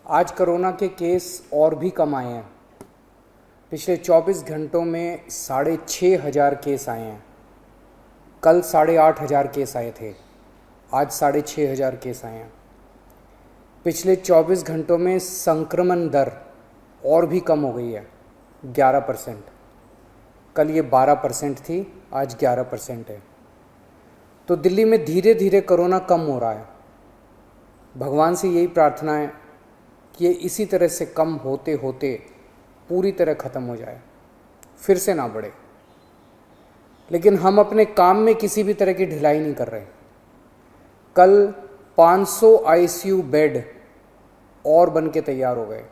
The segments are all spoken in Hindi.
आज कोरोना के केस और भी कम आए हैं। पिछले 24 घंटों में 6,500 केस आए हैं। कल 8,500 केस आए थे, आज 6,500 केस आए हैं। पिछले 24 घंटों में संक्रमण दर और भी कम हो गई है, 11%। कल ये 12% थी, आज 11% है। तो दिल्ली में धीरे धीरे कोरोना कम हो रहा है। भगवान से यही प्रार्थना है कि ये इसी तरह से कम होते होते पूरी तरह ख़त्म हो जाए, फिर से ना बढ़े। लेकिन हम अपने काम में किसी भी तरह की ढिलाई नहीं कर रहे। कल 500 आईसीयू बेड और बन के तैयार हो गए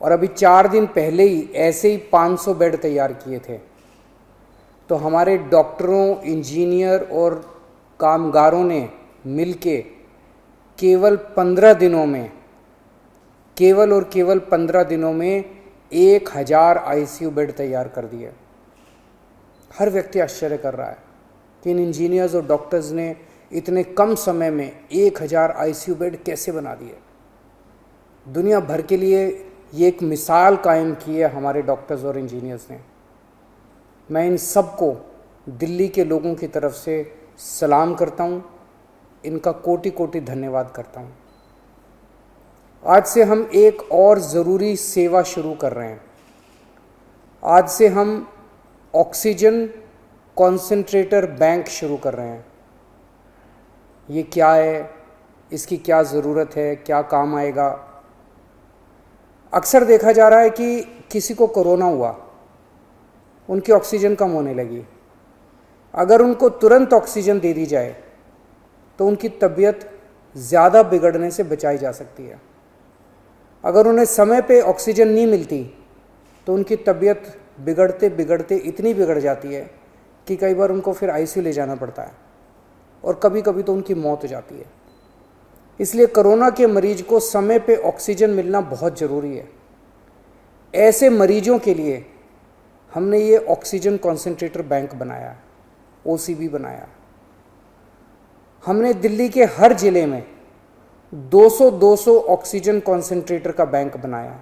और अभी 4 दिन पहले ही ऐसे ही 500 बेड तैयार किए थे। तो हमारे डॉक्टरों, इंजीनियर और कामगारों ने मिलके केवल 15 दिनों में, केवल 15 दिनों में 1000 आईसीयू बेड तैयार कर दिए। हर व्यक्ति आश्चर्य कर रहा है कि इन इंजीनियर्स और डॉक्टर्स ने इतने कम समय में 1000 आईसीयू बेड कैसे बना दिए। दुनिया भर के लिए ये एक मिसाल कायम की है हमारे डॉक्टर्स और इंजीनियर्स ने। मैं इन सबको दिल्ली के लोगों की तरफ से सलाम करता हूँ, इनका कोटि कोटि धन्यवाद करता हूँ। आज से हम एक और ज़रूरी सेवा शुरू कर रहे हैं। आज से हम ऑक्सीजन कॉन्सेंट्रेटर बैंक शुरू कर रहे हैं। ये क्या है, इसकी क्या ज़रूरत है, क्या काम आएगा? अक्सर देखा जा रहा है कि किसी को कोरोना हुआ, उनकी ऑक्सीजन कम होने लगी। अगर उनको तुरंत ऑक्सीजन दे दी जाए तो उनकी तबीयत ज़्यादा बिगड़ने से बचाई जा सकती है। अगर उन्हें समय पे ऑक्सीजन नहीं मिलती तो उनकी तबीयत बिगड़ते बिगड़ते इतनी बिगड़ जाती है कि कई बार उनको फिर आईसीयू ले जाना पड़ता है और कभी कभी तो उनकी मौत हो जाती है। इसलिए कोरोना के मरीज को समय पे ऑक्सीजन मिलना बहुत ज़रूरी है। ऐसे मरीजों के लिए हमने ये ऑक्सीजन कॉन्सेंट्रेटर बैंक बनाया, ओसीबी बनाया। हमने दिल्ली के हर ज़िले में 200 ऑक्सीजन कॉन्सेंट्रेटर का बैंक बनाया।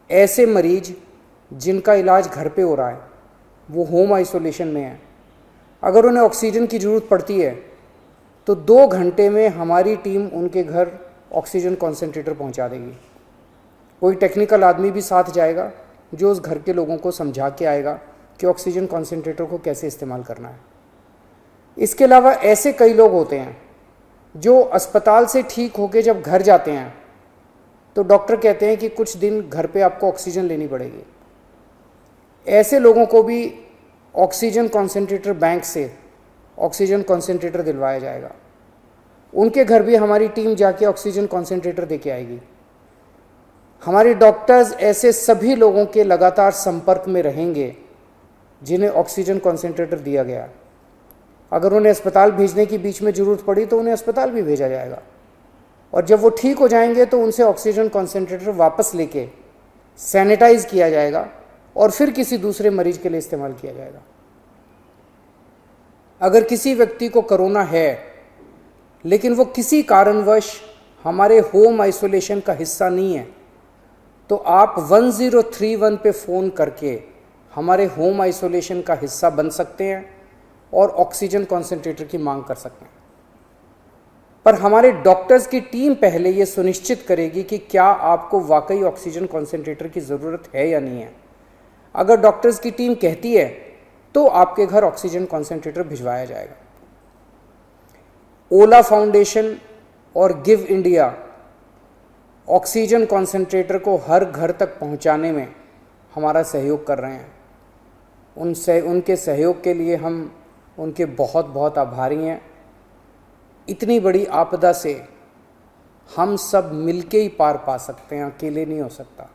ऐसे मरीज जिनका इलाज घर पे हो रहा है, वो होम आइसोलेशन में है, अगर उन्हें ऑक्सीजन की ज़रूरत पड़ती है तो 2 घंटे में हमारी टीम उनके घर ऑक्सीजन कॉन्सेंट्रेटर पहुंचा देगी। कोई टेक्निकल आदमी भी साथ जाएगा जो उस घर के लोगों को समझा के आएगा कि ऑक्सीजन कॉन्सेंट्रेटर को कैसे इस्तेमाल करना है। इसके अलावा ऐसे कई लोग होते हैं जो अस्पताल से ठीक होकर जब घर जाते हैं तो डॉक्टर कहते हैं कि कुछ दिन घर पे आपको ऑक्सीजन लेनी पड़ेगी। ऐसे लोगों को भी ऑक्सीजन कॉन्सेंट्रेटर बैंक से ऑक्सीजन कॉन्सेंट्रेटर दिलवाया जाएगा। उनके घर भी हमारी टीम जाके ऑक्सीजन कॉन्सेंट्रेटर देके आएगी। हमारे डॉक्टर्स ऐसे सभी लोगों के लगातार संपर्क में रहेंगे जिन्हें ऑक्सीजन कॉन्सेंट्रेटर दिया गया। अगर उन्हें अस्पताल भेजने की बीच में ज़रूरत पड़ी तो उन्हें अस्पताल भी भेजा जाएगा और जब वो ठीक हो जाएंगे तो उनसे ऑक्सीजन कॉन्सेंट्रेटर वापस लेके सैनिटाइज किया जाएगा और फिर किसी दूसरे मरीज के लिए इस्तेमाल किया जाएगा। अगर किसी व्यक्ति को कोरोना है लेकिन वो किसी कारणवश हमारे होम आइसोलेशन का हिस्सा नहीं है तो आप 1031 पे फ़ोन करके हमारे होम आइसोलेशन का हिस्सा बन सकते हैं और ऑक्सीजन कॉन्सेंट्रेटर की मांग कर सकते हैं। पर हमारे डॉक्टर्स की टीम पहले ये सुनिश्चित करेगी कि क्या आपको वाकई ऑक्सीजन कॉन्सेंट्रेटर की ज़रूरत है या नहीं है। अगर डॉक्टर्स की टीम कहती है तो आपके घर ऑक्सीजन कॉन्सेंट्रेटर भिजवाया जाएगा। ओला फाउंडेशन और गिव इंडिया ऑक्सीजन कॉन्सेंट्रेटर को हर घर तक पहुंचाने में हमारा सहयोग कर रहे हैं। उनके सहयोग के लिए हम उनके बहुत बहुत आभारी हैं। इतनी बड़ी आपदा से हम सब मिलके ही पार पा सकते हैं, अकेले नहीं हो सकता।